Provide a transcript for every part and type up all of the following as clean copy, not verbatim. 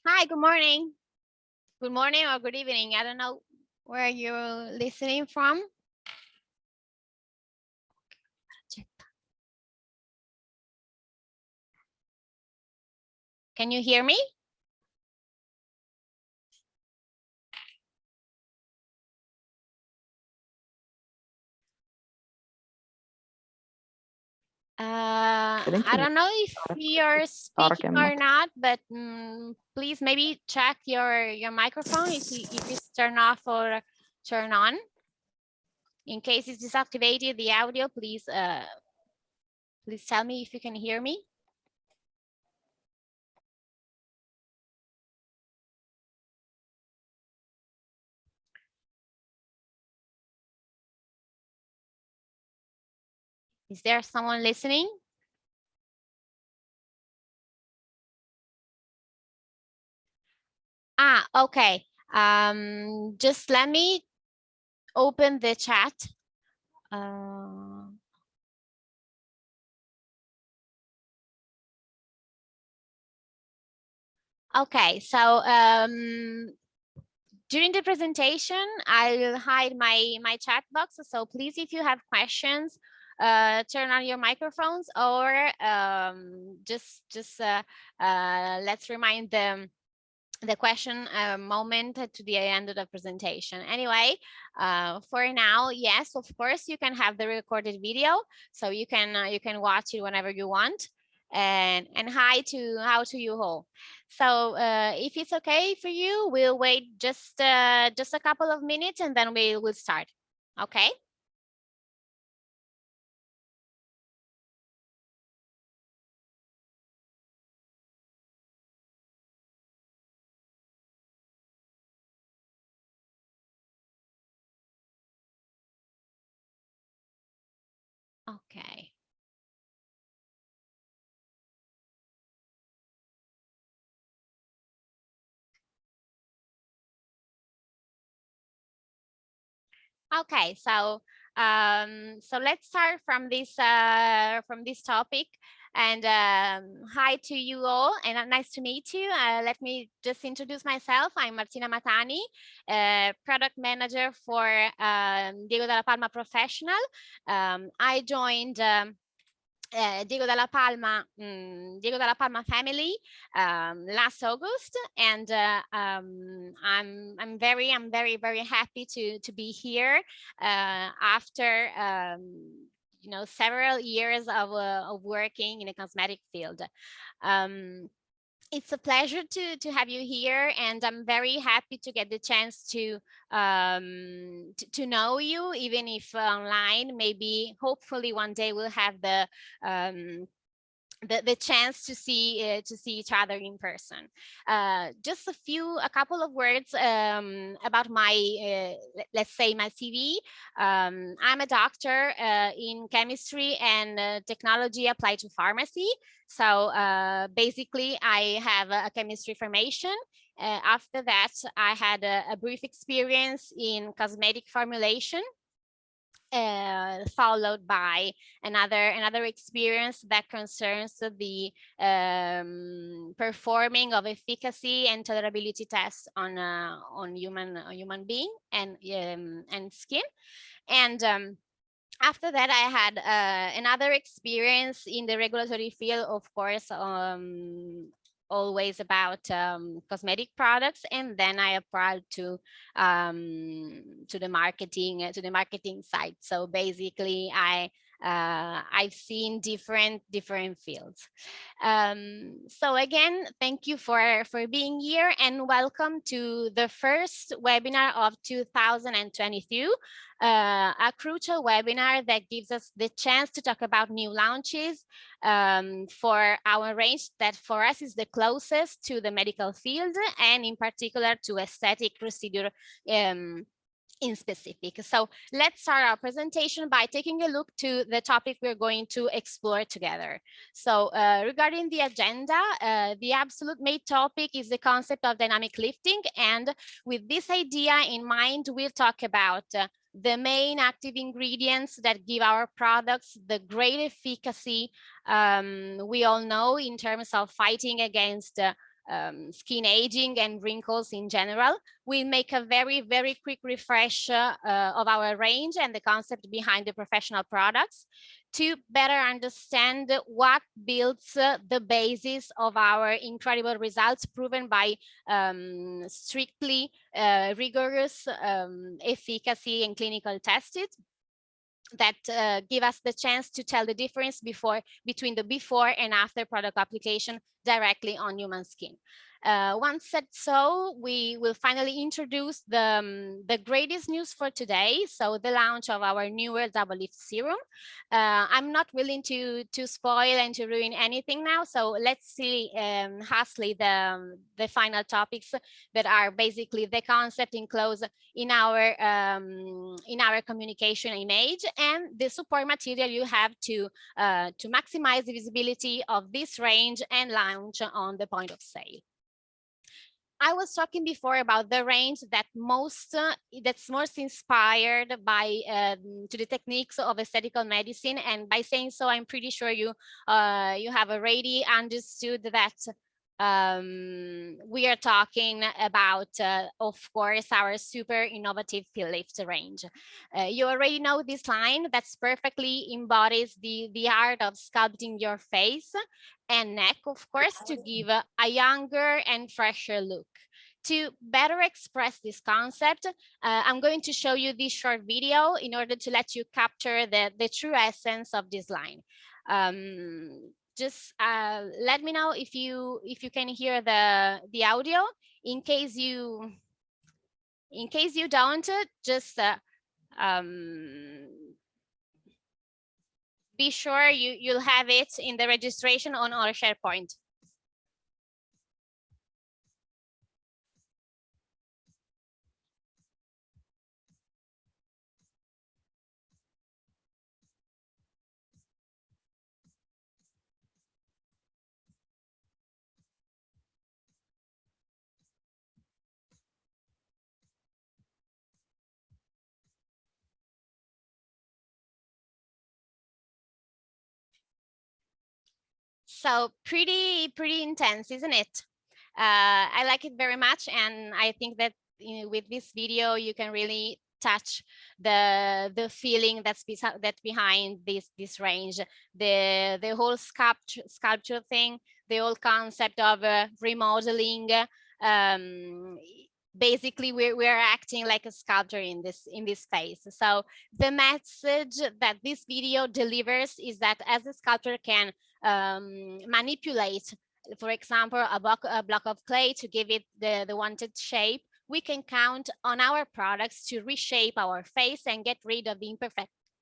Hi, good morning. Good morning or good evening. I don't know where you're listening from. Can you hear me? I don't know if you're speaking or not, but please maybe check your microphone if it's turned off or turn on. In case it's deactivated, the audio, please tell me if you can hear me. Is there someone listening? Okay. Just let me open the chat. Okay, so during the presentation, I'll hide my chat box. So please, if you have questions, turn on your microphones, or just let's remind them the question moment to the end of the presentation. Anyway, for now, yes, of course, you can have the recorded video, so you can watch it whenever you want. And hi to you all. So if it's okay for you, we'll wait just a couple of minutes and then we will start. Okay. Okay. Okay, so let's start from this topic. And hi to you all, and nice to meet you. Let me just introduce myself. I'm Martina Matani, product manager for Diego dalla Palma Professional. I joined Diego dalla Palma family last August, and I'm very happy to be here after several years of working in a cosmetic field. It's a pleasure to have you here, and I'm very happy to get the chance to know you, even if online. Maybe hopefully one day we'll have the chance to see each other in person. Just a couple of words about my let's say my CV. I'm a doctor in chemistry and technology applied to pharmacy. So basically, I have a chemistry formation. After that, I had a brief experience in cosmetic formulation, followed by another experience that concerns the performing of efficacy and tolerability tests on human being and skin. And after that, I had another experience in the regulatory field, of course, always about cosmetic products, and then I applied to the marketing side. So basically, I've seen different fields. So again, thank you for being here, and welcome to the first webinar of 2022. A crucial webinar that gives us the chance to talk about new launches for our range that for us is the closest to the medical field, and in particular to aesthetic procedure in specific. So let's start our presentation by taking a look to the topic we're going to explore together. So regarding the agenda, the absolute main topic is the concept of dynamic lifting. And with this idea in mind, we'll talk about the main active ingredients that give our products the great efficacy we all know in terms of fighting against skin aging and wrinkles in general. We'll make a very, very quick refresh of our range and the concept behind the professional products to better understand what builds the basis of our incredible results proven by strictly rigorous efficacy and clinical tested that give us the chance to tell the difference between the before and after product application directly on human skin. Once said so, we will finally introduce the greatest news for today. So the launch of our newer Double Lift Serum. I'm not willing to spoil and to ruin anything now. So let's see hastily the final topics that are basically the concept enclosed in our communication image and the support material you have to maximize the visibility of this range and launch on the point of sale. I was talking before about the range that's most inspired by to the techniques of aesthetical medicine, and by saying so, I'm pretty sure you have already understood that we are talking about, of course, our super innovative FILLIFT range. You already know this line that's perfectly embodies the art of sculpting your face and neck, of course, to give a younger and fresher look. To better express this concept, I'm going to show you this short video in order to let you capture the true essence of this line. Just let me know if you can hear the audio. In case you don't, just be sure you'll have it in the registration on our SharePoint. So pretty intense, isn't it? I like it very much, and I think that with this video you can really touch the feeling that's behind this range, the whole sculpture thing, the whole concept of remodeling. Basically we're acting like a sculptor in this phase. So the message that this video delivers is that as a sculptor can manipulate, for example, a block of clay to give it the wanted shape, we can count on our products to reshape our face and get rid of the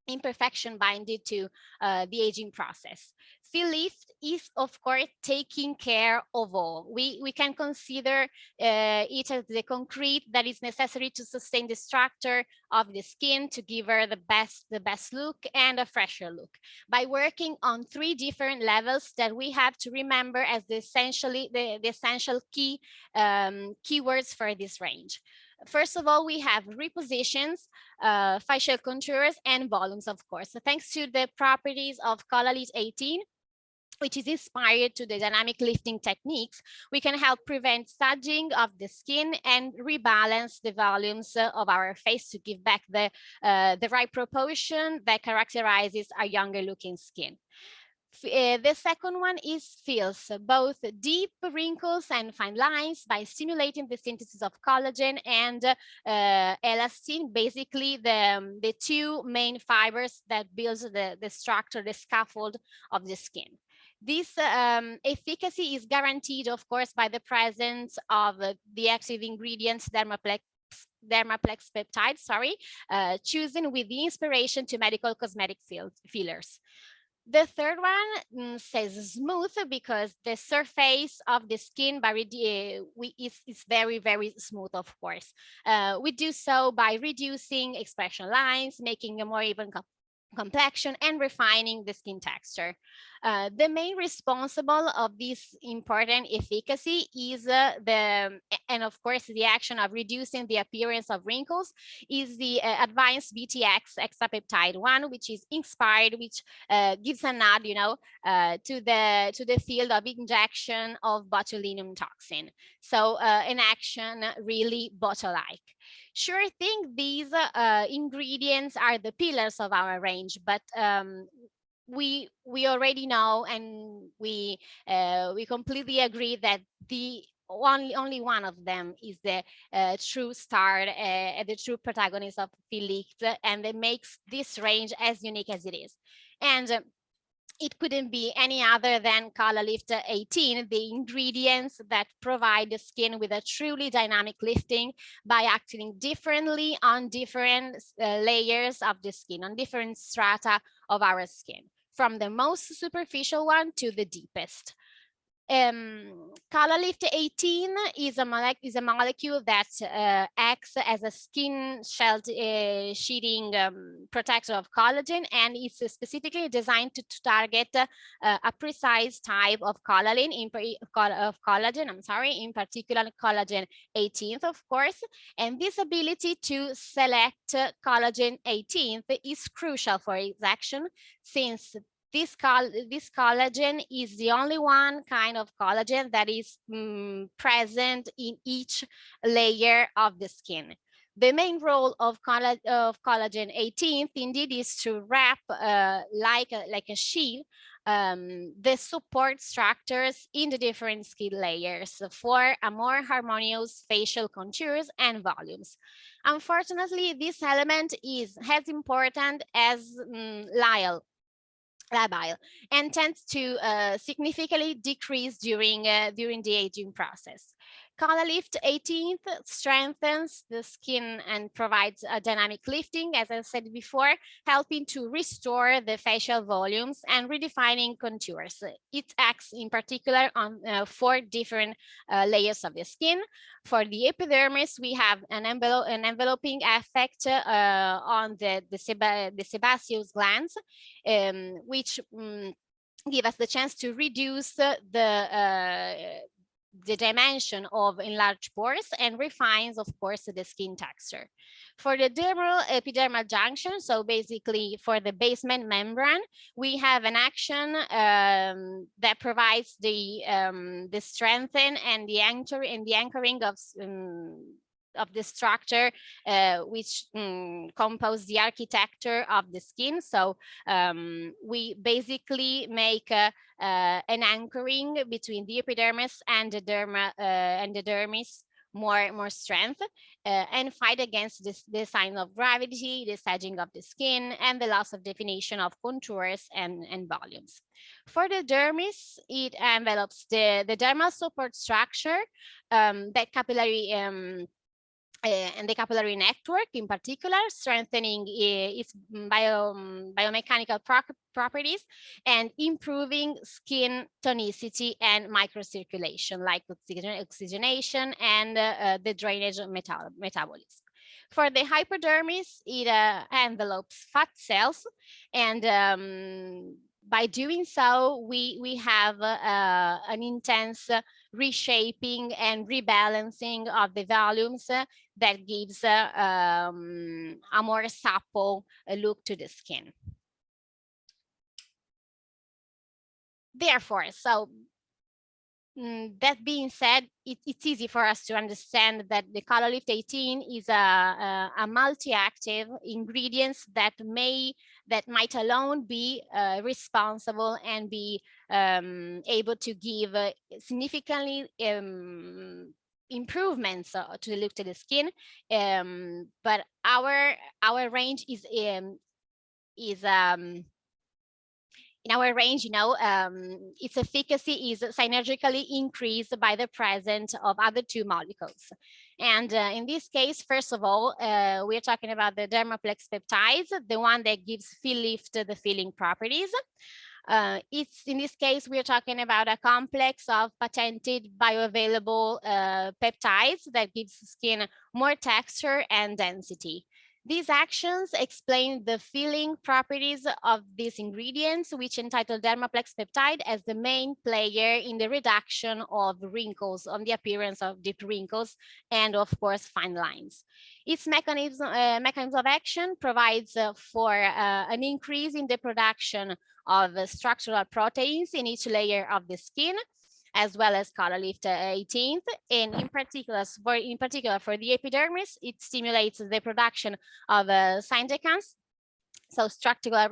imperfection binded to the aging process. FILLIFT is, of course, taking care of all. We can consider it as the concrete that is necessary to sustain the structure of the skin to give her the best look and a fresher look, by working on 3 different levels that we have to remember as the essential key keywords for this range. First of all, we have repositions, facial contours, and volumes, of course. So thanks to the properties of Collalit 18, which is inspired to the dynamic lifting techniques, we can help prevent smudging of the skin and rebalance the volumes of our face to give back the right proportion that characterizes our younger looking skin. The second one is fills both deep wrinkles and fine lines by stimulating the synthesis of collagen and elastin, basically the 2 main fibers that builds the structure, the scaffold of the skin. This efficacy is guaranteed, of course, by the presence of the active ingredients dermaplex peptide, chosen with the inspiration to medical cosmetic fillers. The third one says smooth because the surface of the skin is very, very smooth, of course. We do so by reducing expression lines, making a more even complexion and refining the skin texture. The main responsible of this important efficacy is and of course the action of reducing the appearance of wrinkles is the advanced BTX exapeptide 1, which is inspired, which gives a nod, to the field of injection of botulinum toxin. So an action really bottle-like. Sure, I think these ingredients are the pillars of our range, but we already know, and we completely agree that the only one of them is the true star, the true protagonist of FILLIFT, and it makes this range as unique as it is. And it couldn't be any other than FILLIFT 18, the ingredients that provide the skin with a truly dynamic lifting by acting differently on different layers of the skin, on different strata of our skin, from the most superficial one to the deepest. FILLIFT 18 is a molecule that acts as a skin sheeting protector of collagen, and it's specifically designed to target a precise type of collagen, in particular collagen 18th, of course. And this ability to select collagen 18th is crucial for its action, since this collagen is the only one kind of collagen that is present in each layer of the skin. The main role of collagen 18th indeed is to wrap like a sheet the support structures in the different skin layers for a more harmonious facial contours and volumes. Unfortunately, this element is as important as labile and tends to significantly decrease during the aging process. FILLIFT 18th strengthens the skin and provides a dynamic lifting, as I said before, helping to restore the facial volumes and redefining contours. It acts in particular on 4 different layers of the skin. For the epidermis, we have an enveloping effect on the sebaceous glands, which give us the chance to reduce the dimension of enlarged pores and refines, of course, the skin texture. For the epidermal junction, so basically for the basement membrane, we have an action that provides the strengthen and the anchoring of the structure which compose the architecture of the skin. So we basically make an anchoring between the epidermis and the dermis more strength and fight against the sign of gravity, the sagging of the skin, and the loss of definition of contours and volumes. For the dermis, it envelopes the dermal support structure, that capillary and the capillary network in particular, strengthening its biomechanical properties and improving skin tonicity and microcirculation, like oxygenation and the drainage metabolism. For the hypodermis, it envelopes fat cells, and by doing so, we have an intense reshaping and rebalancing of the volumes that gives a more supple look to the skin. Therefore, so that being said, it's easy for us to understand that the FILLIFT 18 is a multi-active ingredients that might alone be responsible and be able to give significantly improvements to the look to the skin, but our range is in our range, its efficacy is synergically increased by the presence of other 2 molecules. And in this case, first of all, we're talking about the dermaplex peptides, the one that gives FILLIFT the filling properties. In this case, we're talking about a complex of patented bioavailable peptides that gives skin more texture and density. These actions explain the filling properties of these ingredients, which entitle Dermaplex peptide as the main player in the reduction of wrinkles, on the appearance of deep wrinkles, and of course, fine lines. Its mechanism of action provides for an increase in the production of structural proteins in each layer of the skin, as well as FILLIFT 18th, and in particular for the epidermis, it stimulates the production of cytokines, so structural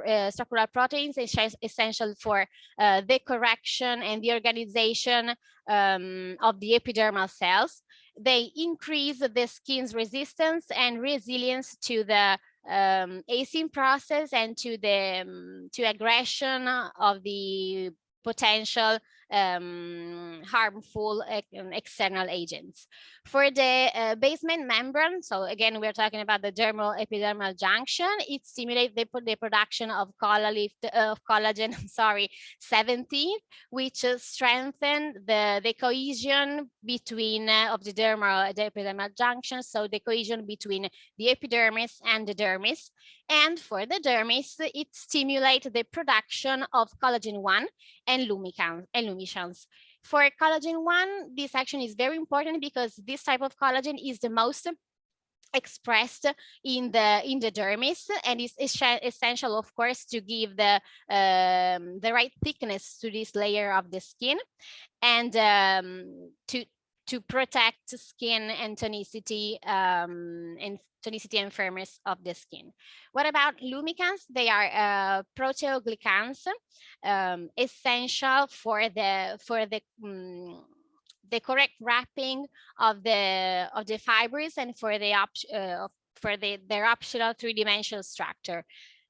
proteins essential for the correction and the organization of the epidermal cells. They increase the skin's resistance and resilience to the aging process and to the to aggression of the potential harmful external agents. For the basement membrane, so again, we're talking about the dermal epidermal junction, it stimulates the production of collagen, sorry, 17, which strengthen the cohesion between of the epidermal junction, so the cohesion between the epidermis and the dermis. And for the dermis, it stimulates the production of collagen 1 and lumiscence. For collagen 1, this action is very important because this type of collagen is the most expressed in the dermis, and is essential, of course, to give the right thickness to this layer of the skin, and to protect skin and tonicity and firmness of the skin. What about lumicans? They are proteoglycans, essential for the correct wrapping of the fibers and for their optional three-dimensional structure.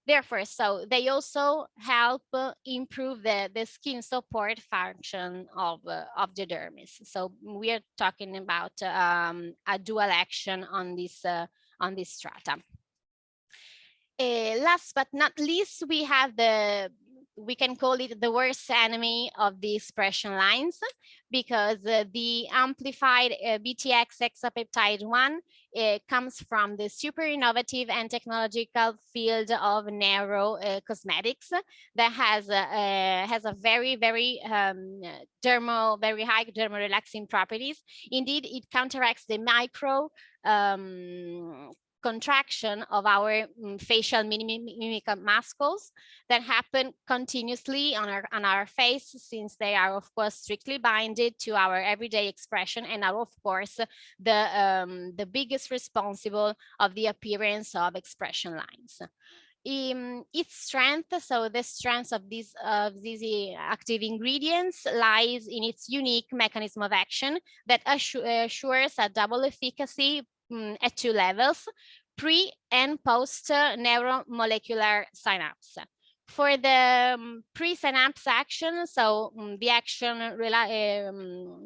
Therefore, so they also help improve the skin support function of the dermis. So we are talking about a dual action on this strata. Last but not least, we have we can call it the worst enemy of the expression lines, because the amplified BTX hexapeptide 1 comes from the super innovative and technological field of narrow cosmetics that has a very high dermal relaxing properties. Indeed, it counteracts the micro contraction of our facial mimic muscles that happen continuously on our face, since they are of course strictly binded to our everyday expression and are of course the biggest responsible of the appearance of expression lines. Its strength, so the strength of these active ingredients lies in its unique mechanism of action that assures a double efficacy at 2 levels, pre and post neuromolecular synapse. For the pre-synapse action, so the action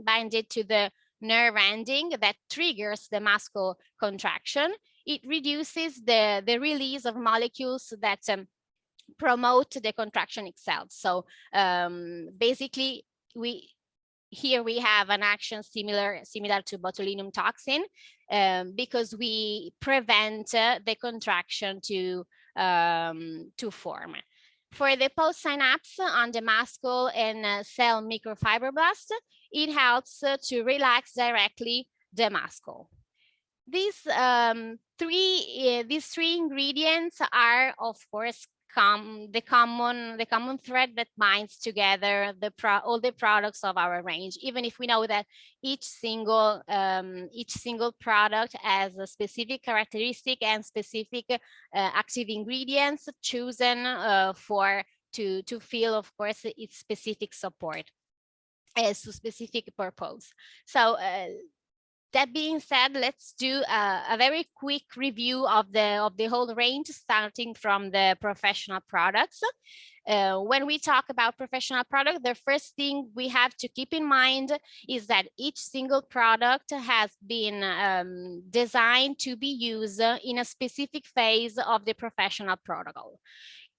binded to the nerve ending that triggers the muscle contraction, it reduces the release of molecules that promote the contraction itself. So basically, here we have an action similar to botulinum toxin, because we prevent the contraction to form. For the post-synapse on the muscle and cell microfibroblast, it helps to relax directly the muscle. These three ingredients are, of course, the common thread that binds together all the products of our range, even if we know that each single product has a specific characteristic and specific active ingredients chosen to fill, of course, its specific support as to specific purpose. So that being said, let's do a very quick review of the whole range, starting from the professional products. When we talk about professional product, the first thing we have to keep in mind is that each single product has been designed to be used in a specific phase of the professional protocol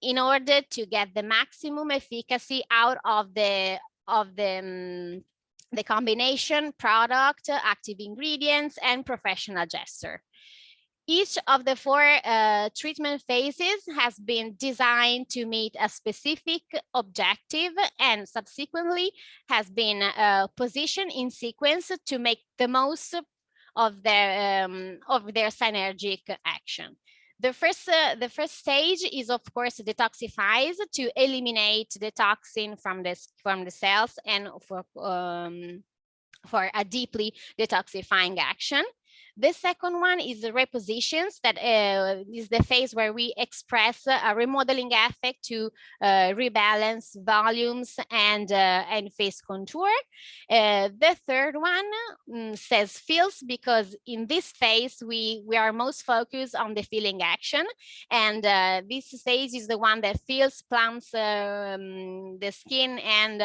in order to get the maximum efficacy out of the combination product, active ingredients, and professional gesture. Each of the four treatment phases has been designed to meet a specific objective and subsequently has been positioned in sequence to make the most of their synergic action. The first stage is, of course, detoxifies to eliminate the toxin from the cells and for a deeply detoxifying action. The second one is the repositions, that is the phase where we express a remodeling effect to rebalance volumes and face contour. The third one says fills, because in this phase we are most focused on the filling action, and this stage is the one that fills, plumps the skin and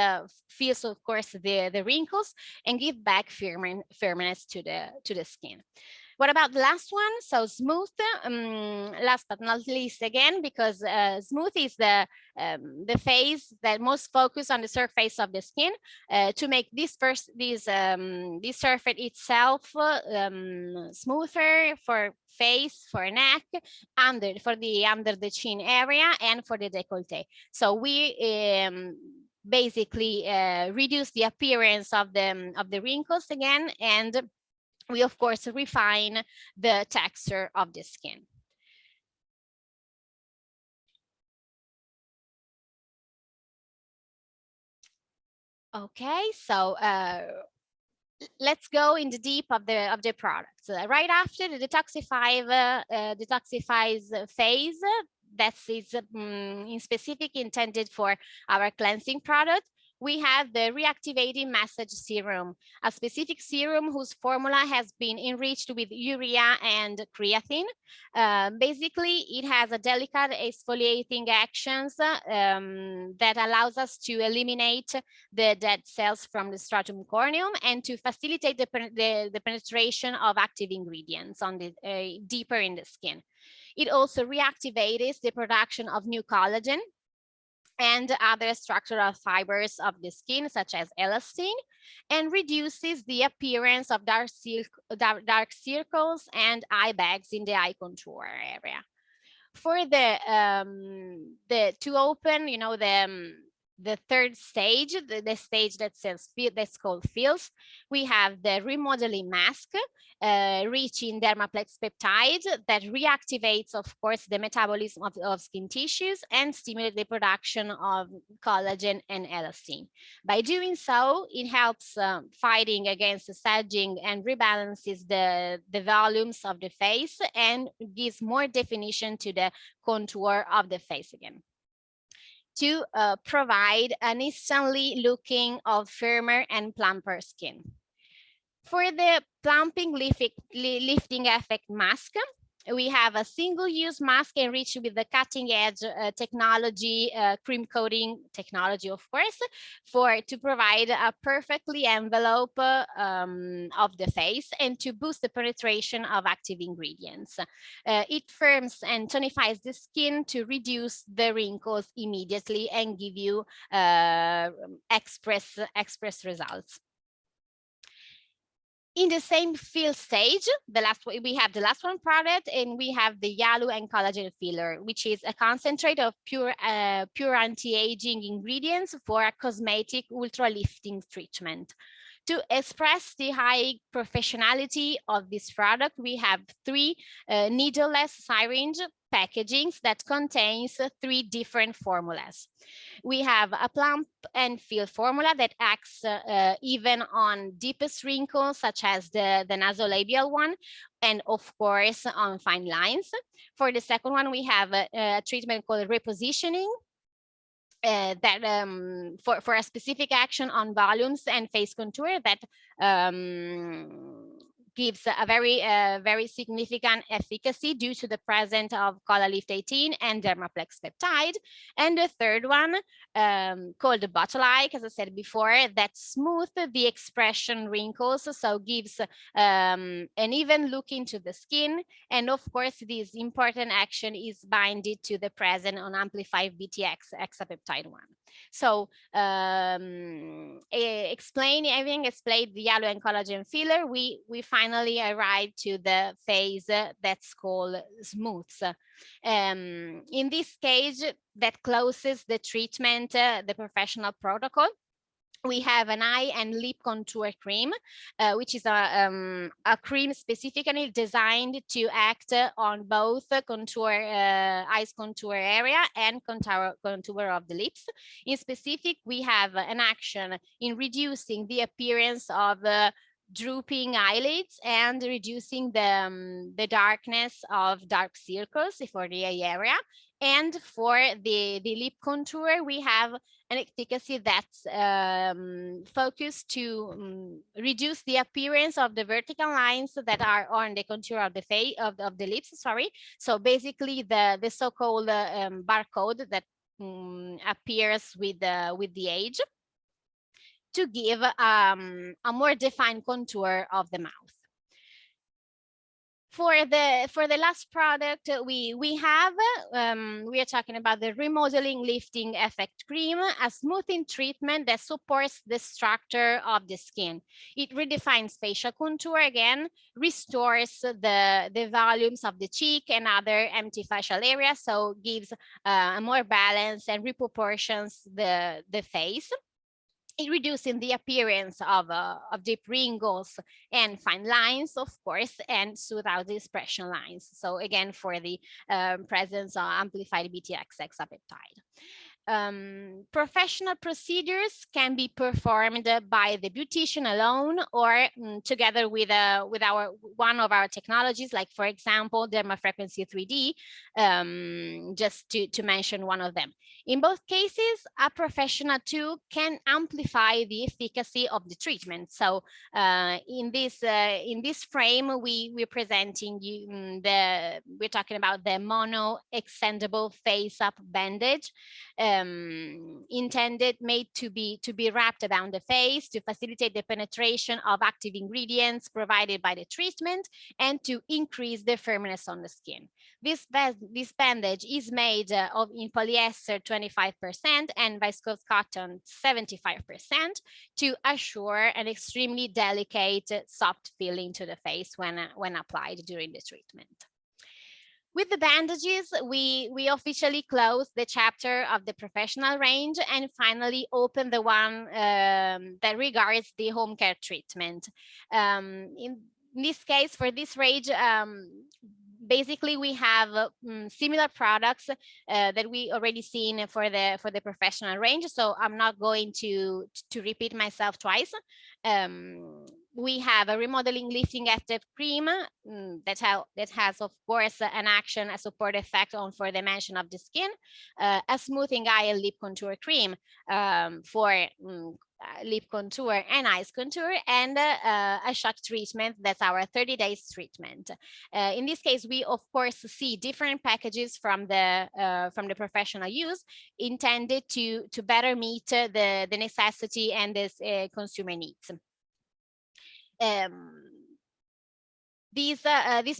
fills, of course, the wrinkles and give back firmness to the skin. What about the last one? So smooth, last but not least again, because smooth is the phase that most focus on the surface of the skin to make this surface itself smoother for face, for neck, under the chin area, and for the décolleté. So we basically reduce the appearance of the wrinkles again, and we of course refine the texture of the skin. Okay, so let's go in the deep of the products. Right after the detoxifies phase, that is in specific intended for our cleansing product, we have the reactivating massage serum, a specific serum whose formula has been enriched with urea and creatine. Basically, it has a delicate exfoliating actions that allows us to eliminate the dead cells from the stratum corneum and to facilitate the penetration of active ingredients on the deeper in the skin. It also reactivates the production of new collagen and other structural fibers of the skin, such as elastin, and reduces the appearance of dark circles and eye bags in the eye contour area. For to open, the third stage, the stage that says that's called fills, we have the remodeling mask, rich in dermaplex peptide that reactivates, of course, the metabolism of skin tissues and stimulate the production of collagen and elastin. By doing so, it helps fighting against the sagging and rebalances the volumes of the face and gives more definition to the contour of the face again, to provide an instantly looking of firmer and plumper skin. For the plumping lifting effect mask, we have a single-use mask enriched with the cutting-edge technology, cream coating technology, of course, to provide a perfectly envelope of the face and to boost the penetration of active ingredients. It firms and tonifies the skin to reduce the wrinkles immediately and give you express results. In the same fill stage, we have the last one product, and we have the Yalu and collagen filler, which is a concentrate of pure anti-aging ingredients for a cosmetic ultra lifting treatment. To express the high professionality of this product, we have 3 needleless syringe packagings that contains 3 different formulas. We have a plump and fill formula that acts even on deepest wrinkles, such as the nasolabial one, and of course on fine lines. For the second one, we have a treatment called repositioning, that for a specific action on volumes and face contour that gives a very significant efficacy due to the presence of Colalift 18 and Dermaplex peptide. And the third one, called the Bottle-like, as I said before, that smooths the expression wrinkles, so gives an even look into the skin. And of course, this important action is binded to the present on amplified BTX hexapeptide 1. So having explained the Yalu and collagen filler, we find finally arrive to the phase that's called smooths. In this stage, that closes the treatment, the professional protocol. We have an eye and lip contour cream, which is a cream specifically designed to act on both contour, eyes contour area and contour of the lips. In specific, we have an action in reducing the appearance of drooping eyelids and reducing the darkness of dark circles for the eye area. And for the lip contour, we have an efficacy that's focused to reduce the appearance of the vertical lines that are on the contour of the face of the lips. Sorry. So basically, the so-called barcode that appears with the age, to give a more defined contour of the mouth. For the last product, we are talking about the remodeling lifting effect cream, a smoothing treatment that supports the structure of the skin. It redefines facial contour again, restores the volumes of the cheek and other empty facial areas, so gives a more balance and reproportions the face. It reducing the appearance of deep wrinkles and fine lines, of course, and smooth out the expression lines. So again, for the presence of amplified BTX hexapeptide. Professional procedures can be performed by the beautician alone or together with one of our technologies, like for example, dermafrequency 3D, just to mention one of them. In both cases, a professional too can amplify the efficacy of the treatment. So in this frame, we're presenting you we're talking about the mono extendable face-up bandage. Intended, made to be wrapped around the face to facilitate the penetration of active ingredients provided by the treatment and to increase the firmness on the skin. This bandage is made in polyester 25% and viscose cotton 75% to assure an extremely delicate, soft feeling to the face when applied during the treatment. With the bandages, we officially close the chapter of the professional range and finally open the one that regards the home care treatment. In this case, for this range, basically we have similar products that we already seen for the professional range, so I'm not going to repeat myself twice. We have a remodeling lifting active cream that has, of course, an action, a support effect on for the dimension of the skin, a smoothing eye and lip contour cream for lip contour and eyes contour, and a shock treatment that's our 30 days treatment. In this case, we of course see different packages from the professional use intended to better meet the necessity and this consumer needs. These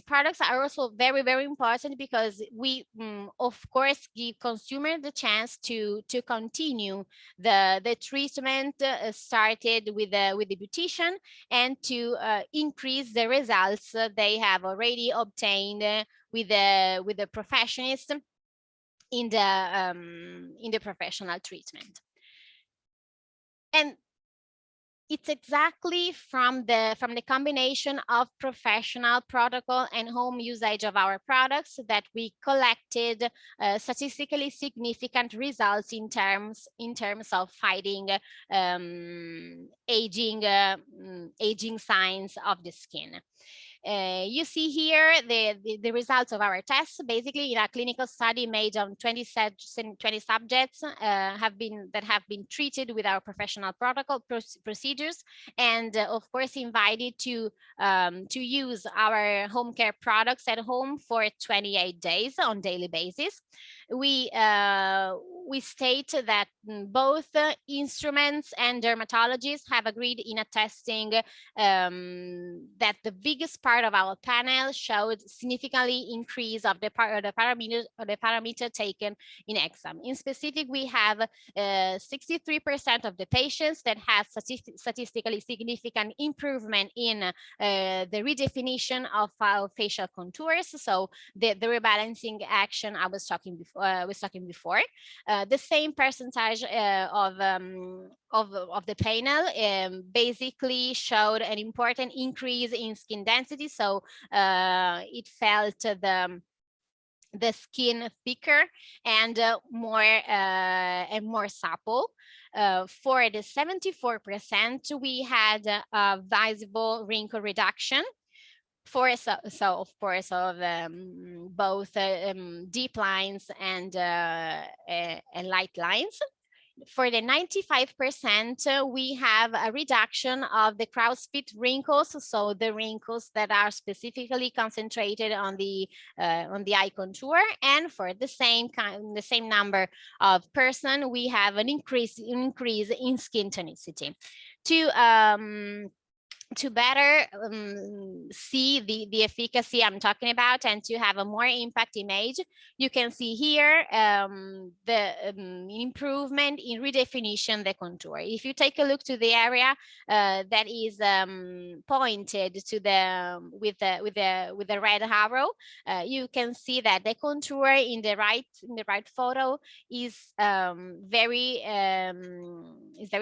products are also very, very important because we, of course, give consumer the chance to continue the treatment started with the beautician and to increase the results they have already obtained with the professionist in the professional treatment. And it's exactly from the combination of professional protocol and home usage of our products that we collected statistically significant results in terms of fighting aging signs of the skin. You see here the results of our tests. Basically, in a clinical study made on 20 subjects have been treated with our professional protocol procedures, and of course invited to use our home care products at home for 28 days on daily basis. We we state that both instruments and dermatologists have agreed in attesting that the biggest part of our panel showed significantly increase of the parameter taken in exam. In specific, we have 63% of the patients that have statistically significant improvement in the redefinition of our facial contours. So the rebalancing action I was talking before. The same percentage of the panel basically showed an important increase in skin density. So it felt the skin thicker and more supple. For the 74%, we had a visible wrinkle reduction. So of course of both deep lines and light lines. For the 95%, we have a reduction of the crow's feet wrinkles, so the wrinkles that are specifically concentrated on the eye contour. And for the same number of person, we have an increase in skin tonicity. To better see the efficacy I'm talking about and to have a more impact image, you can see here the improvement in redefinition the contour. If you take a look to the area that is pointed to the with the red arrow, you can see that the contour in the right photo is very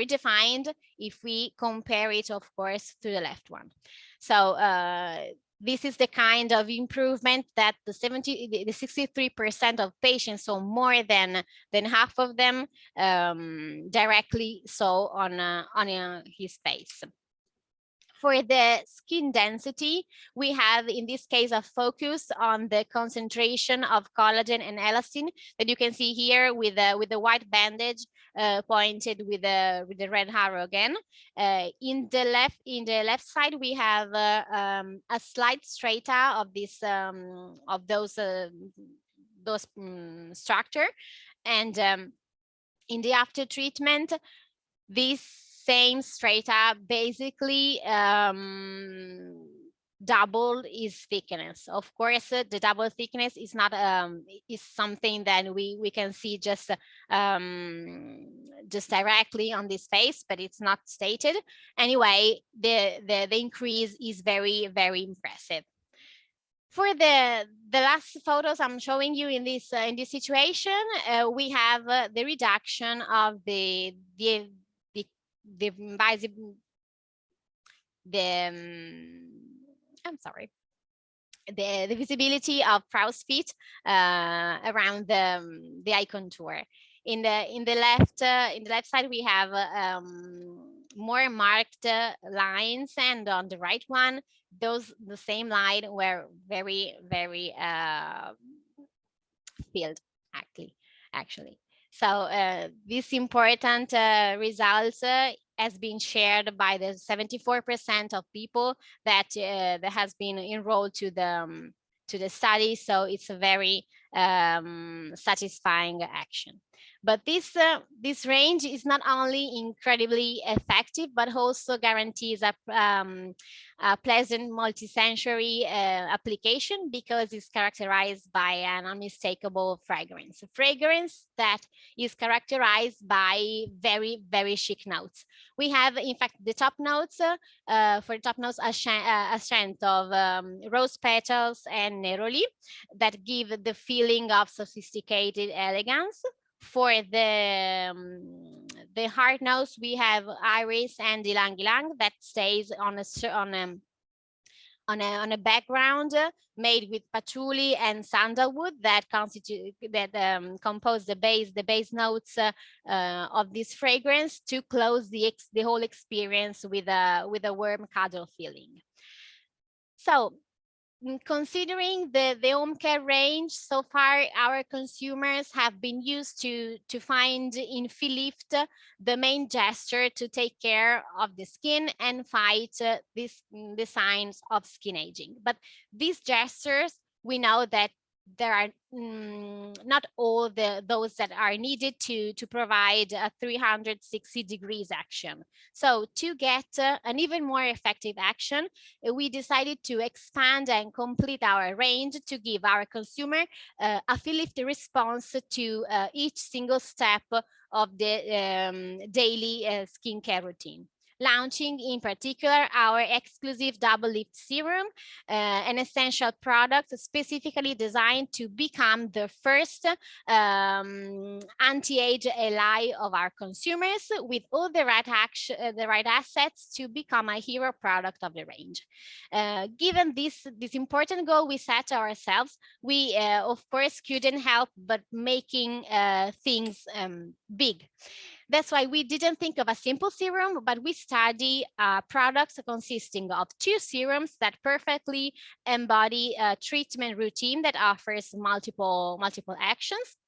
defined if we compare it, of course, to the left one. So this is the kind of improvement that the 63% of patients, so more than half of them, directly saw on his face. For the skin density, we have in this case a focus on the concentration of collagen and elastin that you can see here with the white bandage pointed with the red arrow again. In the left side, we have a slight strata of this of those structure, and in the after treatment, this same strata basically doubled its thickness. Of course, the double thickness is not is something that we can see just directly on this face, but it's not stated. Anyway, the increase is very, very impressive. For the last photos I'm showing you in this situation, we have the reduction of the visibility of crow's feet around the eye contour. In the left side, we have more marked lines, and on the right one, the same line were very, very filled actually. So this important results has been shared by the 74% of people that has been enrolled to the study. So it's a very satisfying action. But this range is not only incredibly effective, but also guarantees a pleasant multisensory application, because it's characterized by an unmistakable fragrance. A fragrance that is characterized by very, very chic notes. We have, in fact, the top notes, for top notes, a strength of rose petals and neroli that give the feeling of sophisticated elegance. For the hard notes, we have iris and ylang ylang that stays on a background made with patchouli and sandalwood that compose the base notes of this fragrance to close the whole experience with a warm cuddle feeling. So, considering the home care range, so far our consumers have been used to find in FILLIFT the main gesture to take care of the skin and fight the signs of skin aging. But these gestures, we know that there are not all those that are needed to provide a 360 degrees action. So to get an even more effective action, we decided to expand and complete our range to give our consumer a FILLIFT response to each single step of the daily skincare routine. Launching in particular our exclusive Double Lift Serum, an essential product specifically designed to become the first anti-age ally of our consumers, with all the right assets to become a hero product of the range. Given this important goal we set ourselves, we of course couldn't help but making things big. That's why we didn't think of a simple serum, but we study products consisting of 2 serums that perfectly embody a treatment routine that offers multiple actions.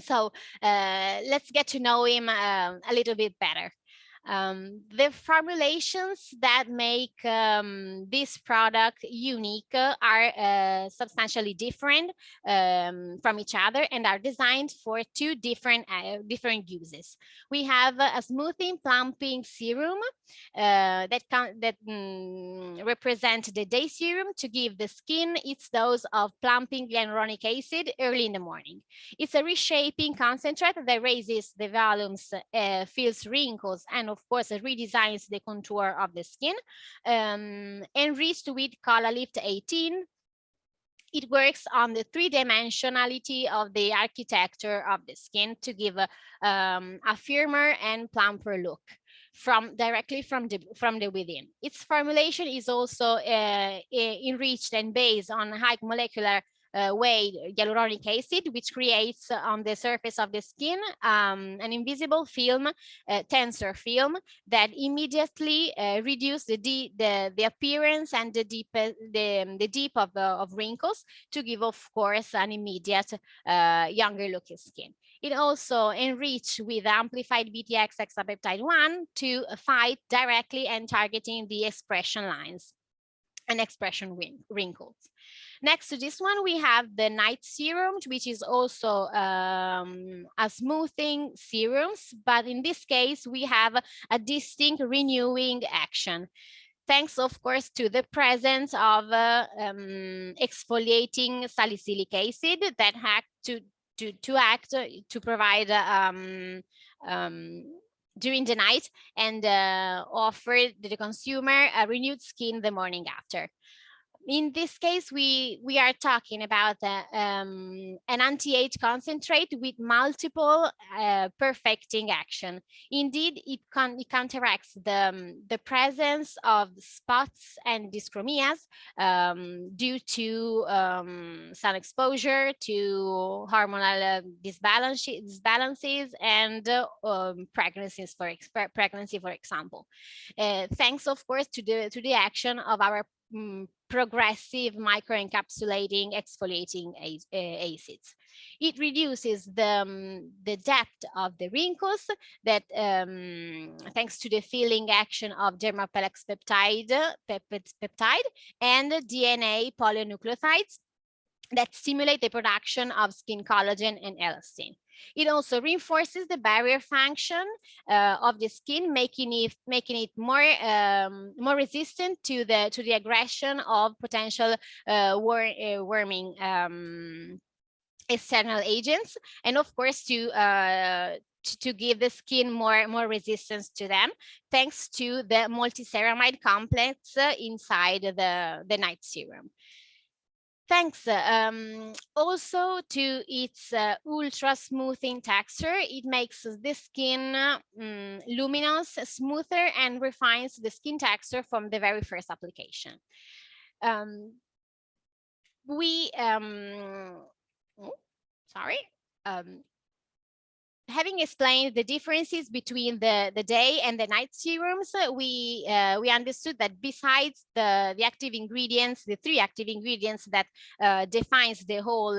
So let's get to know him a little bit better. The formulations that make this product unique are substantially different from each other and are designed for 2 different uses. We have a smoothing plumping serum that represent the day serum to give the skin its dose of plumping hyaluronic acid early in the morning. It's a reshaping concentrate that raises the volumes, fills wrinkles, and of course redesigns the contour of the skin. Enriched with Colalift 18, it works on the 3-dimensionality of the architecture of the skin to give a firmer and plumper look directly from the within. Its formulation is also enriched and based on high molecular weight hyaluronic acid, which creates on the surface of the skin an invisible film, tensor film, that immediately reduce the appearance and the deep of wrinkles to give, of course, an immediate younger looking skin. It also enriched with amplified BTX hexapeptide 1 to fight directly and targeting the expression lines and expression wrinkles. Next to this one, we have the night serum, which is also a smoothing serums, but in this case, we have a distinct renewing action. Thanks, of course, to the presence of exfoliating salicylic acid that to provide during the night and offer the consumer a renewed skin the morning after. In this case, we are talking about an anti-age concentrate with multiple perfecting action. Indeed, it counteracts the presence of spots and dyschromias due to sun exposure, to hormonal disbalances, and pregnancy, for example. Thanks, of course, to the action of our progressive microencapsulating exfoliating acids. It reduces the depth of the wrinkles that, thanks to the filling action of dermaplex peptide and DNA polynucleotides that stimulate the production of skin collagen and elastin. It also reinforces the barrier function of the skin, making it more resistant to the aggression of potential warming external agents, and of course to give the skin more resistance to them, thanks to the multiceramide complex inside the night serum. Thanks also to its ultra smoothing texture, it makes the skin luminous, smoother, and refines the skin texture from the very first application. having explained the differences between the day and the night serums, we understood that besides the active ingredients, the 3 active ingredients that defines the whole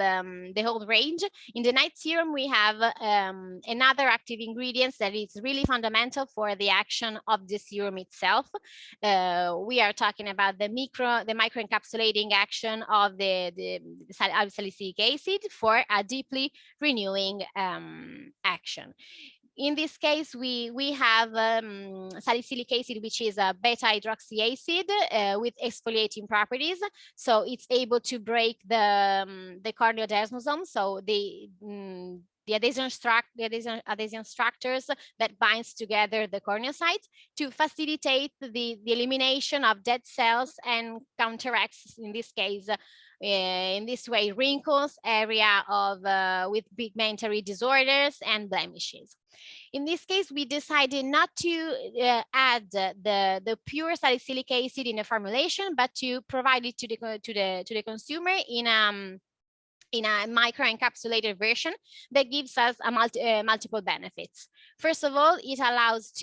range, in the night serum we have another active ingredients that is really fundamental for the action of the serum itself. We are talking about the microencapsulating action of the salicylic acid for a deeply renewing action. In this case, we have salicylic acid, which is a beta hydroxy acid with exfoliating properties. So it's able to break the corneodesmosome. So the adhesion structures that binds together the corneocytes to facilitate the elimination of dead cells and counteracts, in this case, in this way, wrinkles, area of with pigmentary disorders and blemishes. In this case, we decided not to add the pure salicylic acid in the formulation, but to provide it to the consumer in a microencapsulated version that gives us multiple benefits. First of all, it allows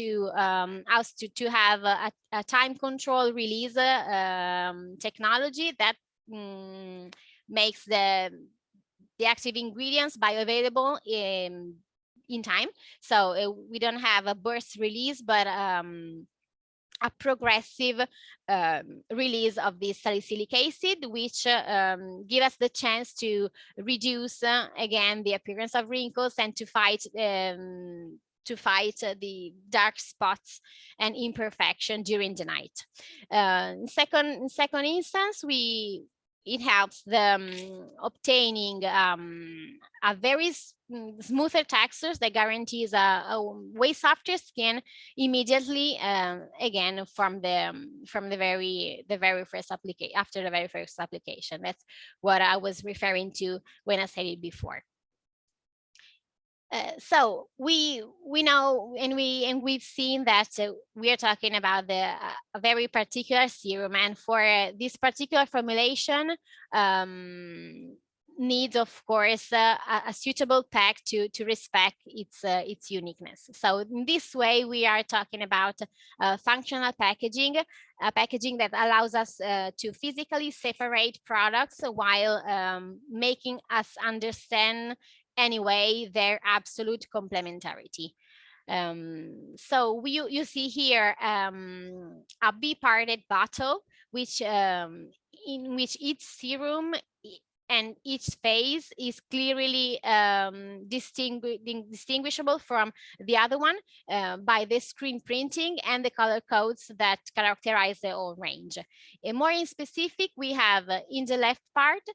us to have a time control release technology that makes the active ingredients bioavailable in time. So we don't have a burst release, but a progressive release of this salicylic acid, which give us the chance to reduce again the appearance of wrinkles and to fight the dark spots and imperfection during the night. In second instance, it helps them obtaining a very smoother textures that guarantees a way softer skin immediately, again from the very first application, after the very first application. That's what I was referring to when I said it before. So we know, and we've seen that we are talking about a very particular serum, and for this particular formulation needs, of course, a suitable pack to respect its uniqueness. So in this way, we are talking about functional packaging, a packaging that allows us to physically separate products while making us understand anyway their absolute complementarity. So you see here a B-parted bottle, which in which each serum and each phase is clearly distinguishable from the other one by the screen printing and the color codes that characterize the whole range. And more in specific, we have in the left part,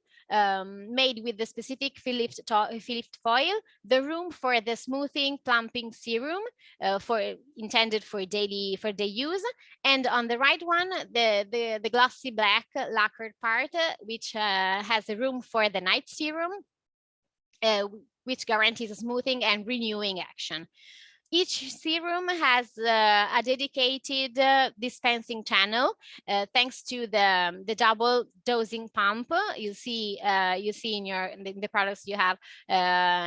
made with the specific FILLIFT foil, the room for the smoothing plumping serum intended for daily use, and on the right one, the glossy black lacquered part, which has a room for the night serum, which guarantees a smoothing and renewing action. Each serum has a dedicated dispensing channel, thanks to the double dosing pump you see in the products you have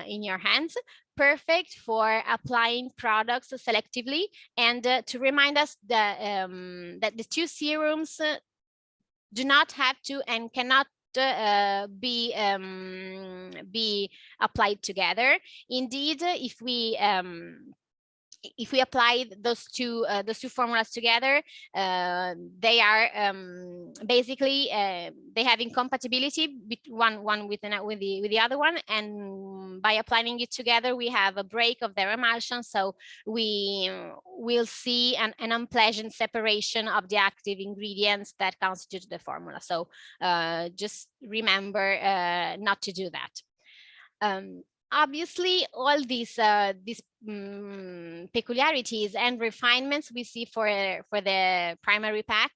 in your hands, perfect for applying products selectively, and to remind us that that the 2 serums do not have to and cannot be applied together. Indeed, if we apply those two formulas together, they are basically they have incompatibility one with the other one, and by applying it together, we have a break of their emulsion. So we will see an unpleasant separation of the active ingredients that constitute the formula. So just remember not to do that. Obviously, all these peculiarities and refinements we see for the primary pack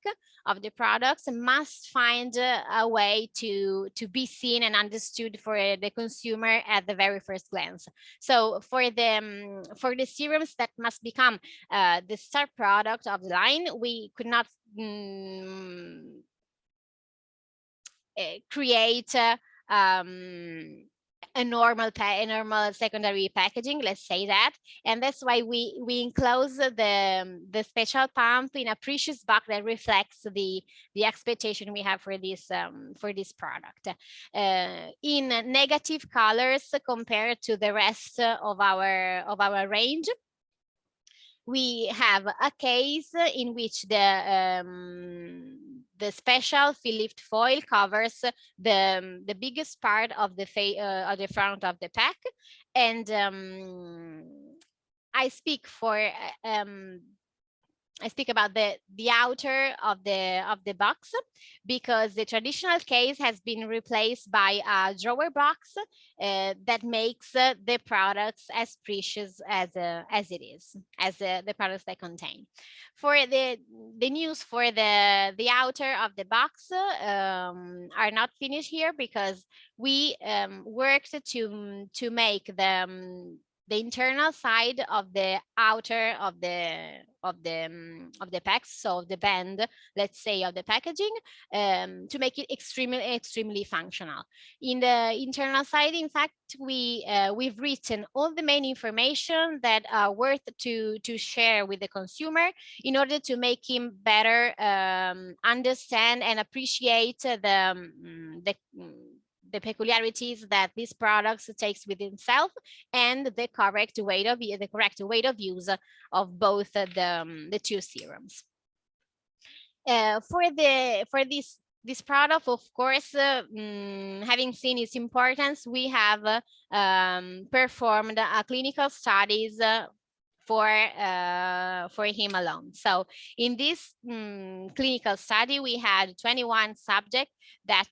of the products must find a way to be seen and understood for the consumer at the very first glance. So for the serums that must become the star product of the line, we could not create a normal secondary packaging, let's say that. And that's why we enclose the special pump in a precious box that reflects the expectation we have for this product, in negative colors compared to the rest of our range. We have a case in which the special FILLIFT foil covers the biggest part of the front of the pack, and I speak about the outer of the box, because the traditional case has been replaced by a drawer box that makes the products as precious as it is, as the products they contain. For the news for the outer of the box are not finished here, because we worked to make the internal side of the outer of the packs, so the band, let's say, of the packaging, to make it extremely functional. In the internal side, in fact, we've written all the main information that are worth to share with the consumer, in order to make him better understand and appreciate the peculiarities that these products takes with itself, and the correct weight of use of both the two serums. For this product, of course, having seen its importance, we have performed clinical studies for him alone. So in this clinical study, we had 21 subjects that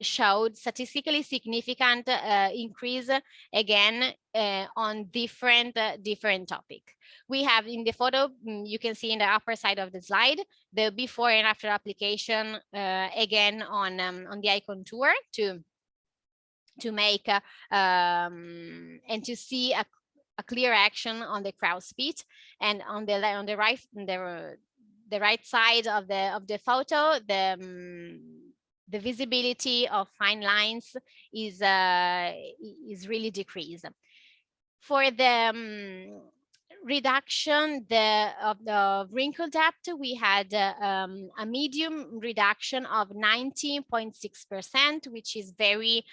showed statistically significant increase, again, on different topic. We have in the photo, you can see in the upper side of the slide, the before and after application, again on the eye contour, to make and to see a clear action on the crow's feet, and on the right side of the photo, the visibility of fine lines is really decreased. For the reduction of the wrinkle depth, we had a medium reduction of 19.6%, which is very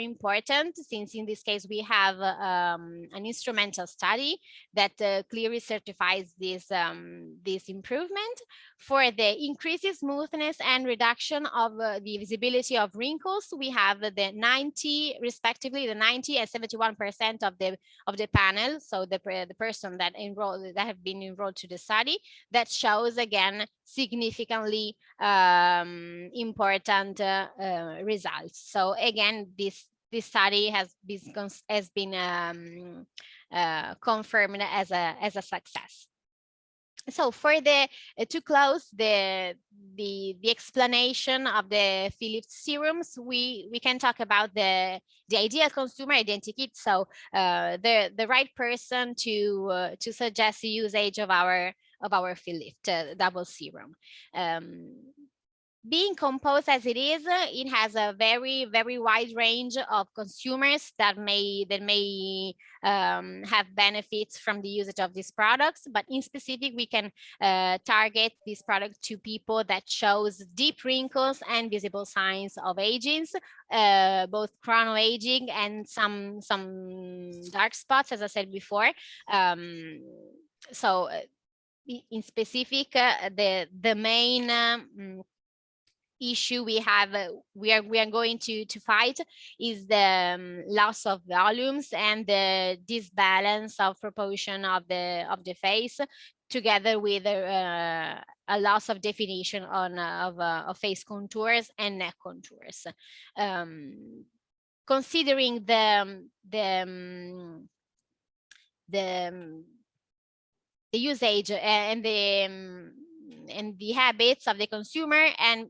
important, since in this case we have an instrumental study that clearly certifies this improvement. For the increased smoothness and reduction of the visibility of wrinkles, we have the 90 and 71% of the panel, so the person that have been enrolled to the study, that shows again significantly important results. So again, this study has been confirmed as a success. So for to close the explanation of the FILLIFT serums, we can talk about the ideal consumer identikit. So the right person to suggest the usage of our FILLIFT double serum. Being composed as it is, it has a very wide range of consumers that may have benefits from the usage of these products. But in specific, we can target this product to people that shows deep wrinkles and visible signs of aging, both chronoaging and some dark spots, as I said before. So in specific, the main issue we are going to fight is the loss of volumes and the disbalance of proportion of the face, together with a loss of definition of face contours and neck contours. Considering the usage and the habits of the consumer, and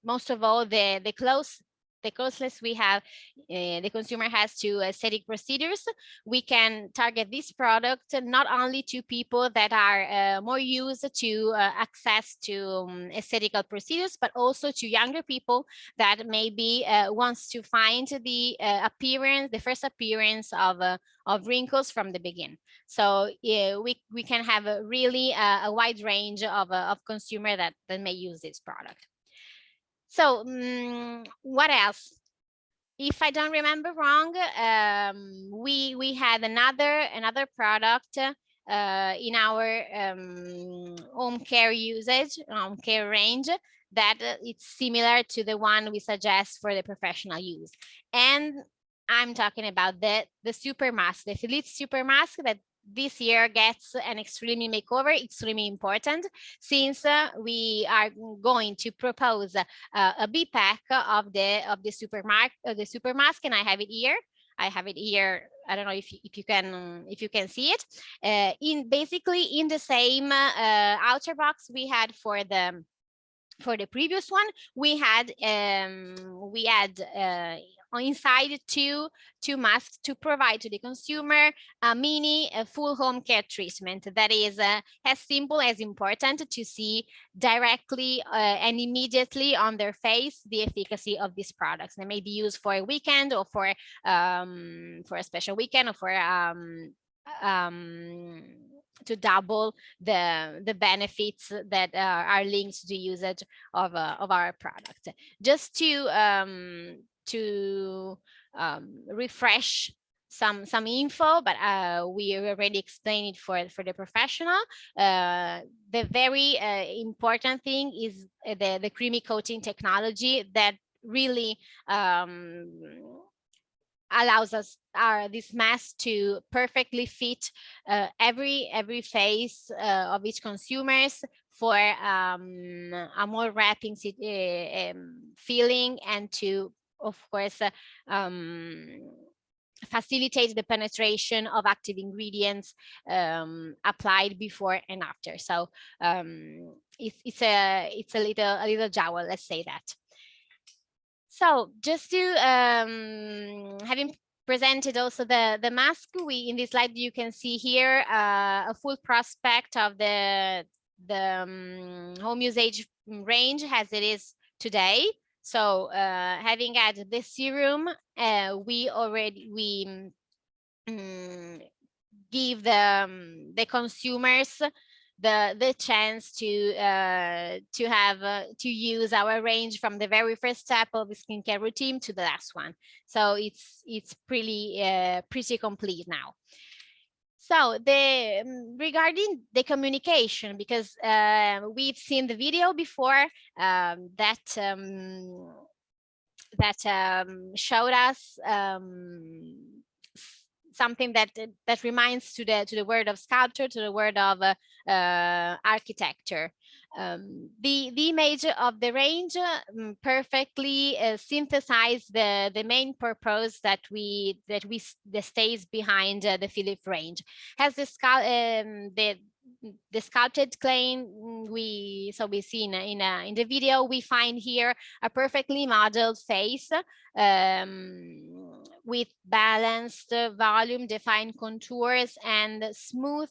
most of all the close the closeness we have, the consumer has to aesthetic procedures, we can target this product not only to people that are more used to access to aesthetical procedures, but also to younger people that maybe wants to find the appearance, the first appearance of wrinkles from the beginning. So we can have a really a wide range of consumer that may use this product. So what else? If I don't remember wrong, we had another product in our home care usage, home care range, that it's similar to the one we suggest for the professional use. And I'm talking about the super mask, the FILLIFT super mask, that this year gets an extremely makeover, extremely important, since we are going to propose a B-pack of the super mask, and I have it here. I don't know if you can see it. In basically in the same outer box we had for the previous one, we had inside two masks to provide to the consumer a mini full home care treatment that is as simple as important to see directly and immediately on their face the efficacy of these products. They may be used for a weekend or for a special weekend, or for to double the benefits that are linked to the usage of our product. Just to refresh some info, but we already explained it for the professional. The very important thing is the creamy coating technology that really allows us this mask to perfectly fit every face of each consumers for a more wrapping feeling, and to, of course, facilitate the penetration of active ingredients applied before and after. So it's a little jowl, let's say that. So just to having presented also the mask, in this slide you can see here a full prospect of the home usage range as it is today. So having added the serum, we give the consumers the chance to use our range from the very first step of the skincare routine to the last one. So it's pretty complete now. So regarding the communication, because we've seen the video before that showed us something that reminds to the word of sculpture, to the word of architecture. The image of the range perfectly synthesize the main purpose that stays behind the FILLIFT range. Has the sculpted clay we see in the video, we find here a perfectly modeled face with balanced volume, defined contours, and smooth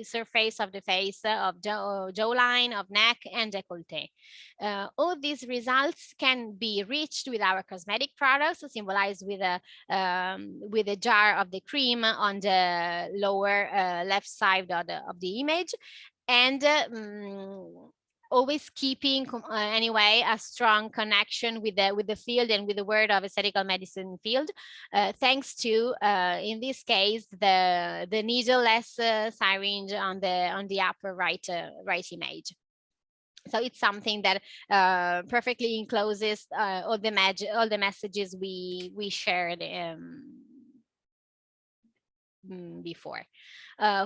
surface of the face, of jawline, of neck, and décolleté. All these results can be reached with our cosmetic products, symbolized with a jar of the cream on the lower left side of the image, and always keeping anyway a strong connection with the field and with the word of aesthetical medicine field, thanks to in this case the needleless syringe on the upper right image. So it's something that perfectly encloses all the messages we shared before.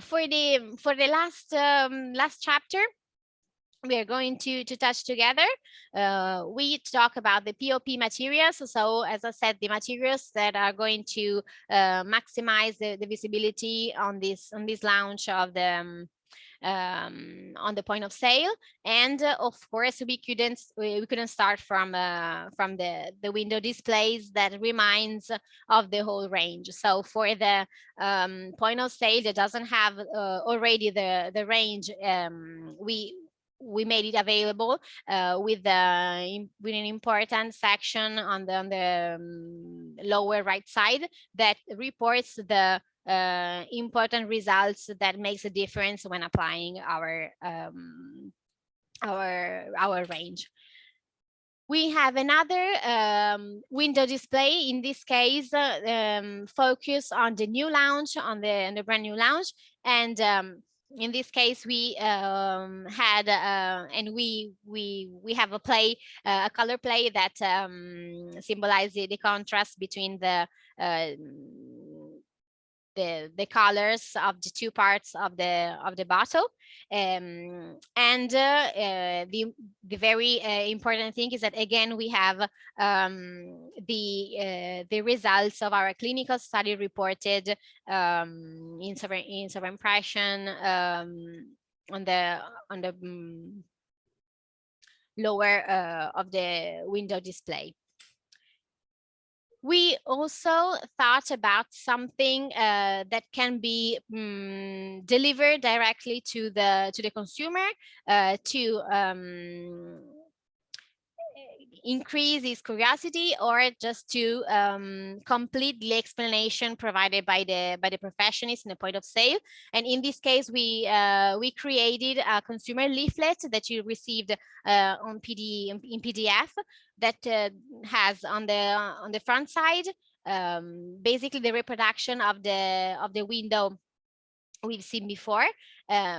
For the last chapter, we are going to touch together. We talk about the POP materials. So as I said, the materials that are going to maximize the visibility on this launch of the on the point of sale. And of course, we couldn't start from the window displays that reminds of the whole range. So for the point of sale that doesn't have already the range, we made it available with an important section on the lower right side that reports the important results that makes a difference when applying our range. We have another window display, in this case, focus on the new launch, on the brand new launch. And in this case, we had, and we have a color play that symbolizes the contrast between the colors of the two parts of the bottle. And the very important thing is that, again, we have the results of our clinical study reported in several impression on the lower of the window display. We also thought about something that can be delivered directly to the consumer to increase his curiosity, or just to complete the explanation provided by the professionals in the point of sale. And in this case, we created a consumer leaflet that you received in PDF that has on the front side basically the reproduction of the window we've seen before,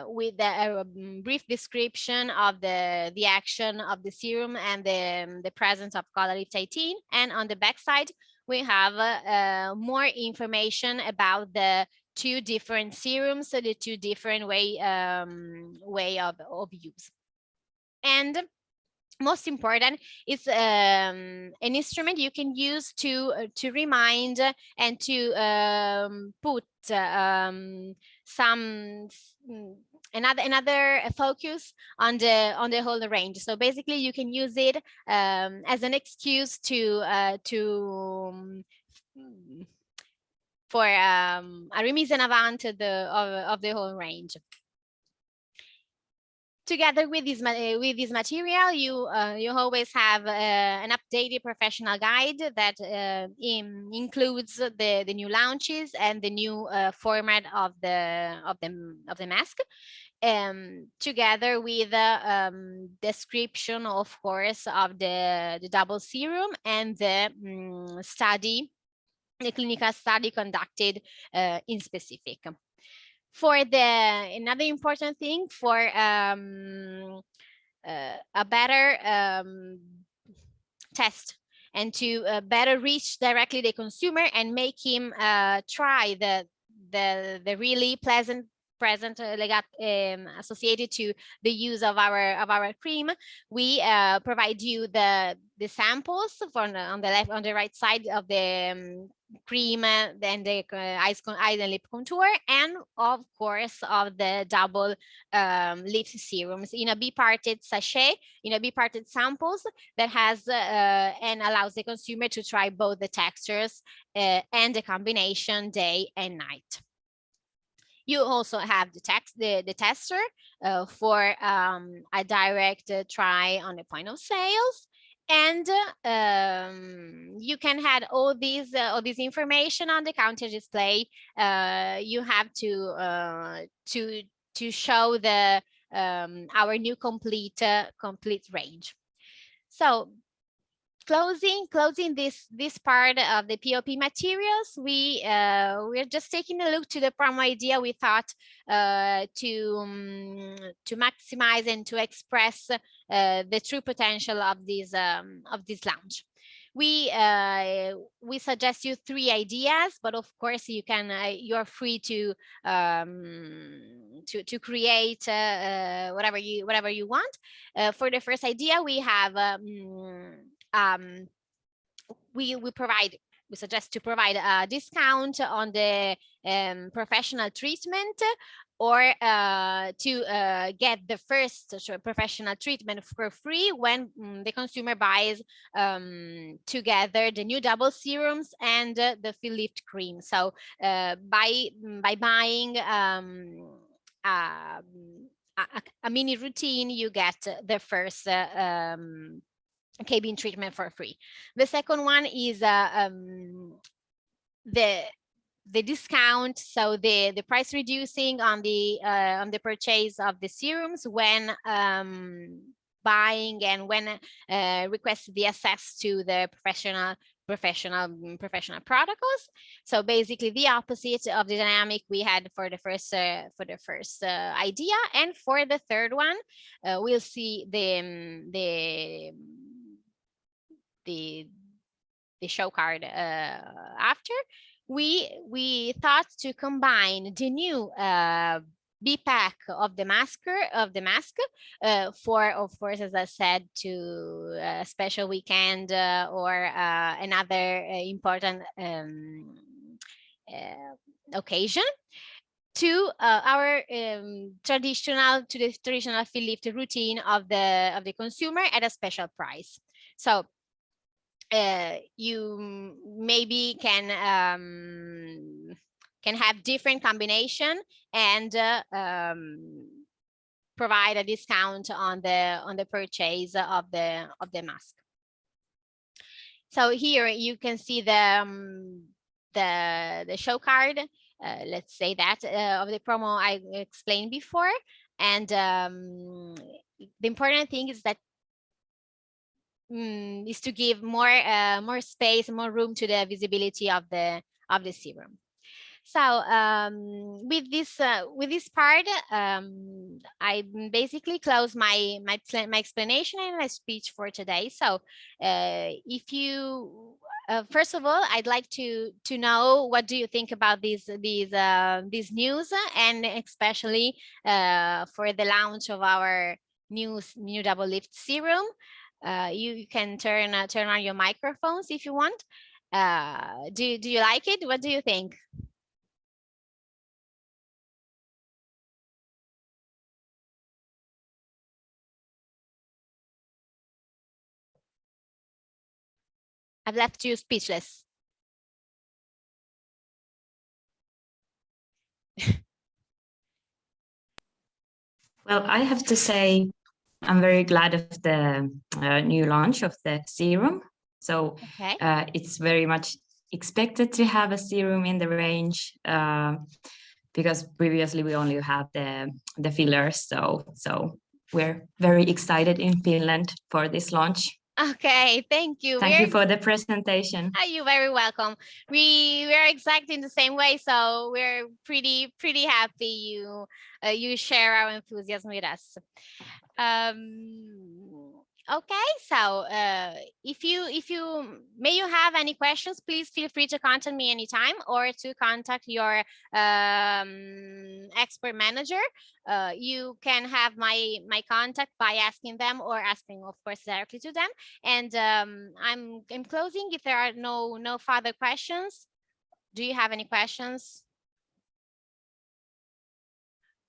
with a brief description of the action of the serum and the presence of FILLIFT 18. And on the back side, we have more information about the two different serums, so the two different way of use. And most important, it's an instrument you can use to remind and to put another focus on the whole range. So basically, you can use it as an excuse for a remise en avant of the whole range. Together with this material, you always have an updated professional guide that includes the new launches and the new format of the mask, together with a description, of course, of the double serum and the clinical study conducted in specific. For another important thing, for a better test and to better reach directly the consumer and make him try the really pleasant present associated to the use of our cream, we provide you the samples on the right side of the cream, then the eye and lip contour, and of course of the double lift serums in a bipartite sachet, in a bipartite samples that has and allows the consumer to try both the textures and the combination day and night. You also have the tester for a direct try on the point of sales. And you can have all these information on the counter display. You have to show the our new complete range. So closing this part of the POP materials, we're just taking a look to the promo idea we thought to maximize and to express the true potential of this launch. We suggest you 3 ideas, but of course you're free to create whatever you want. For the first idea, we have we suggest to provide a discount on the professional treatment or to get the first professional treatment for free when the consumer buys together the new double serums and the FILLIFT cream. So by buying a mini routine, you get the first cabin treatment for free. The second one is the discount, so the price reducing on the purchase of the serums when buying and when request the access to the professional protocols. So basically the opposite of the dynamic we had for the first idea. And for the third one, we'll see the show card after. We thought to combine the new B-pack of the mask for, of course, as I said, to a special weekend or another important occasion, to our traditional FILLIFT routine of the consumer at a special price. So you maybe can have different combination and provide a discount on the purchase of the mask. So here you can see the show card, let's say that, of the promo I explained before. And the important thing is that is to give more space, more room to the visibility of the serum. So with this part, I basically close my explanation and my speech for today. So if you first of all, I'd like to know, what do you think about these news, and especially for the launch of our new double lift serum. You can turn on your microphones if you want. Do you like it? What do you think? I've left you speechless. Well, I have to say I'm very glad of the new launch of the serum. So okay. It's very much expected to have a serum in the range because previously we only had the fillers. So we're very excited in Finland for this launch. Okay, thank you. Thank you for the presentation. You're very welcome. We're exactly in the same way, so we're pretty happy you share our enthusiasm with us. Okay, so if you may you have any questions, please feel free to contact me anytime, or to contact your expert manager. You can have my contact by asking them, or asking, of course, directly to them. And I'm closing if there are no further questions. Do you have any questions?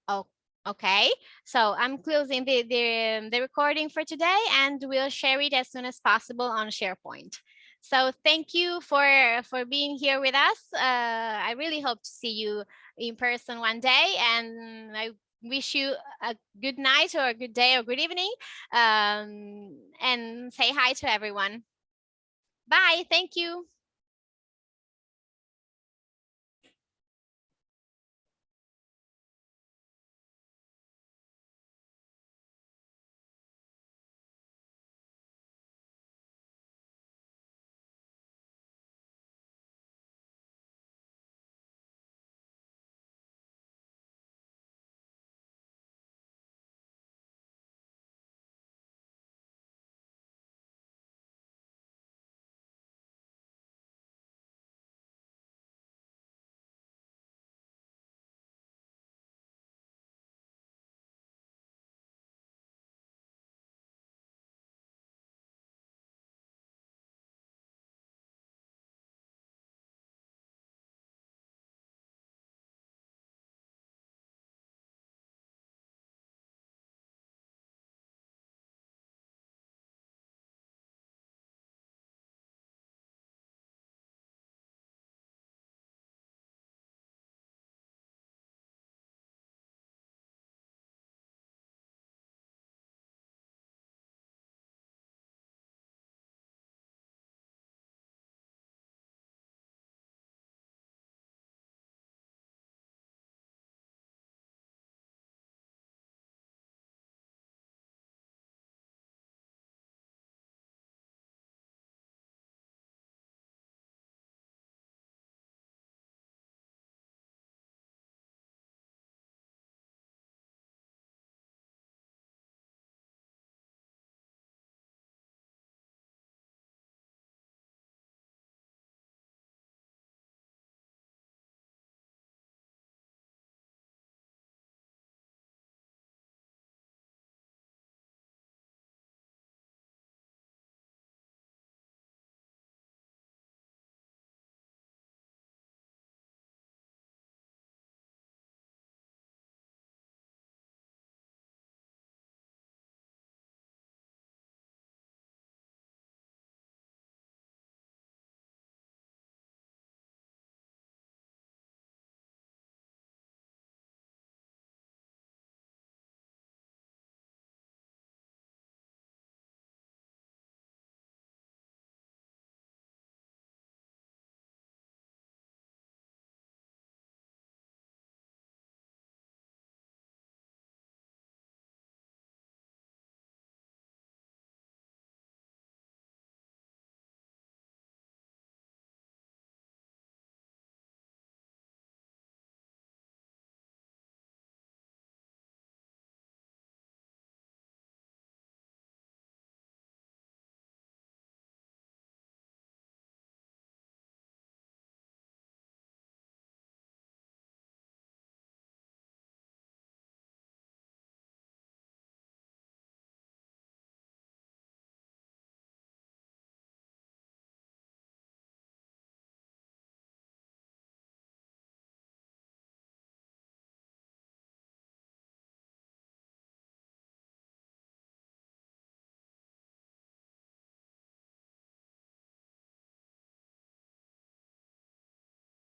Oh, okay. So I'm closing the recording for today, and we'll share it as soon as possible on SharePoint. So thank you for being here with us. I really hope to see you in person one day, and I wish you a good night, or a good day, or good evening, and say hi to everyone. Bye. Thank you.